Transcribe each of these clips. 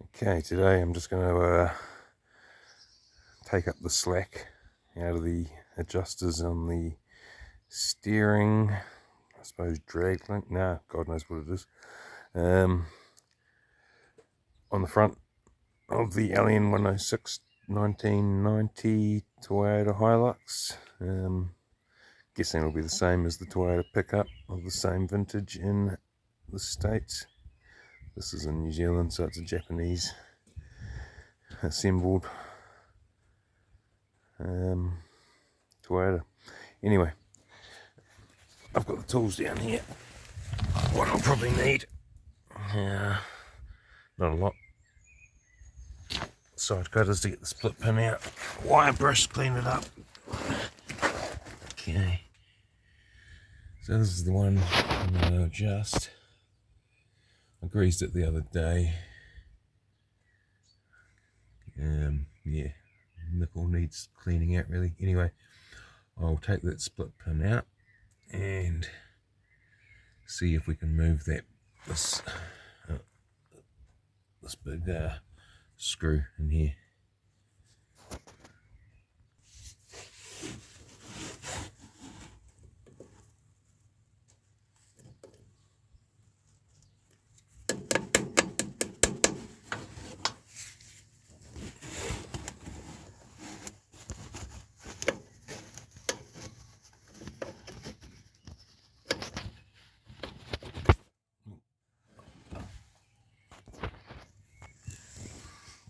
Okay, today I'm just going to take up the slack out of the adjusters on the steering, I suppose drag link, no, God knows what it is, on the front of the Ln106 1990 Toyota Hilux. Guessing it'll be the same as the Toyota pickup of the same vintage in the States. This is in New Zealand, so it's a Japanese assembled Toyota. Anyway, I've got the tools down here. What I'll probably need, not a lot. Side cutters to get the split pin out. Wire brush to clean it up. Okay. So this is the one I'm going to adjust. I greased it the other day. Yeah, nickel needs cleaning out really. Anyway, I'll take that split pin out and see if we can move this big screw in here.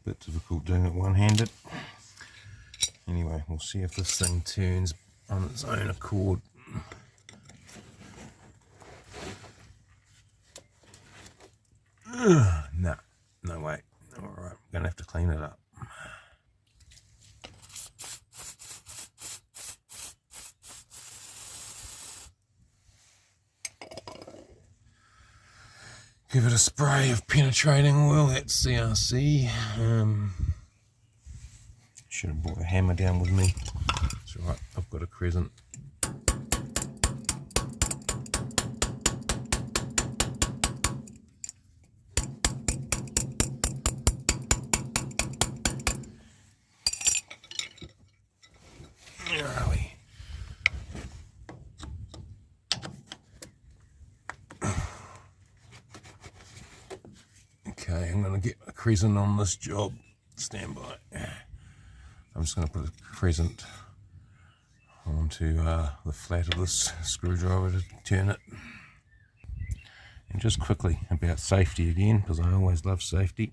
Bit difficult doing it one-handed. Anyway, we'll see if this thing turns on its own accord. No, no way. Alright, I'm gonna have to clean it up. Give it a spray of penetrating oil, that's CRC. Should have brought a hammer down with me. It's alright, I've got a crescent. Where are we? Okay, I'm going to get a crescent on this job. Stand by. I'm just going to put a crescent onto the flat of this screwdriver to turn it. And just quickly about safety again, because I always love safety.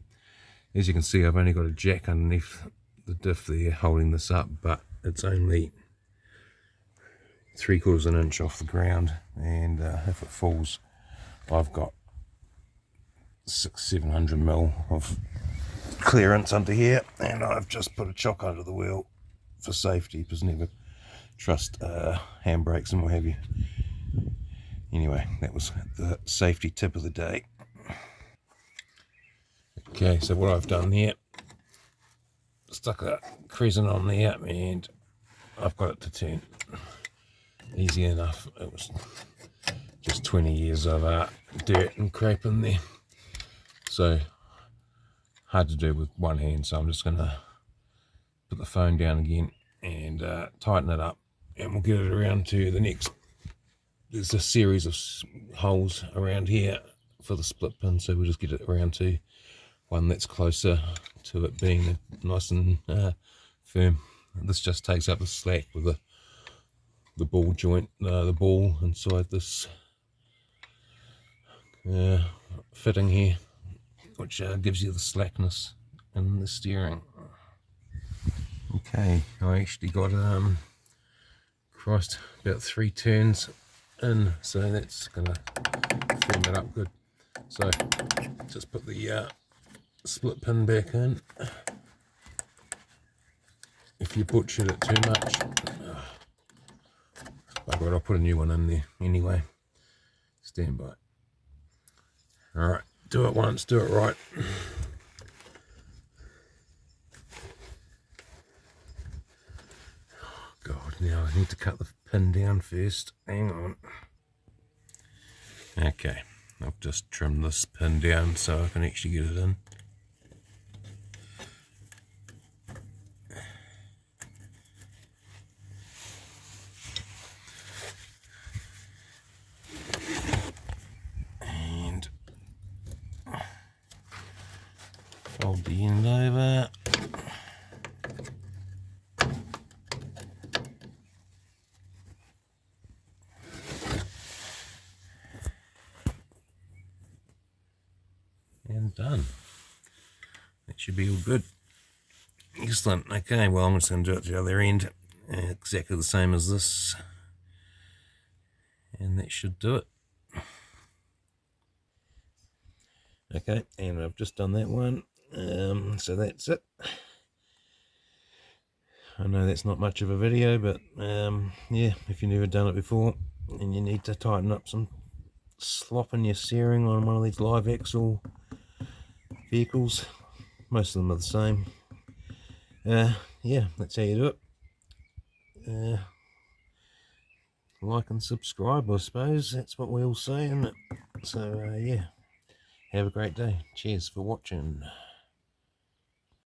As you can see, I've only got a jack underneath the diff there holding this up, but it's only 3/4 of an inch off the ground, and if it falls, I've got 600-700 mil of clearance under here, and I've just put a chock under the wheel for safety, because never trust handbrakes and what have you. Anyway, that was the safety tip of the day. Okay, so what I've done here, stuck a crescent on there, and I've got it to turn. Easy enough. It was just 20 years of dirt and crap in there, so hard to do with one hand. So I'm just going to put the phone down again and tighten it up, and we'll get it around to the next. There's a series of holes around here for the split pin, so we'll just get it around to one that's closer to it being nice and firm. And this just takes up the slack with the ball joint, the ball inside this fitting here, which gives you the slackness in the steering. Okay, I actually got crossed about 3 turns in, so that's gonna firm it up good. So just put the split pin back in. If you butchered it too much, bugger it, I'll put a new one in there anyway. Stand by. Alright, do it once, do it right. God, now I need to cut the pin down first. Hang on. Okay, I've just trimmed this pin down so I can actually get it in. Fold the end over. And done. That should be all good. Excellent. Okay, well, I'm just going to do it to the other end. Exactly the same as this. And that should do it. Okay, and I've just done that one. So that's it. I know that's not much of a video, but yeah, if you've never done it before and you need to tighten up some slop in your steering on one of these live axle vehicles, most of them are the same. Yeah, that's how you do it. Like and subscribe, I suppose. That's what we all say, isn't it? So yeah, have a great day. Cheers for watching.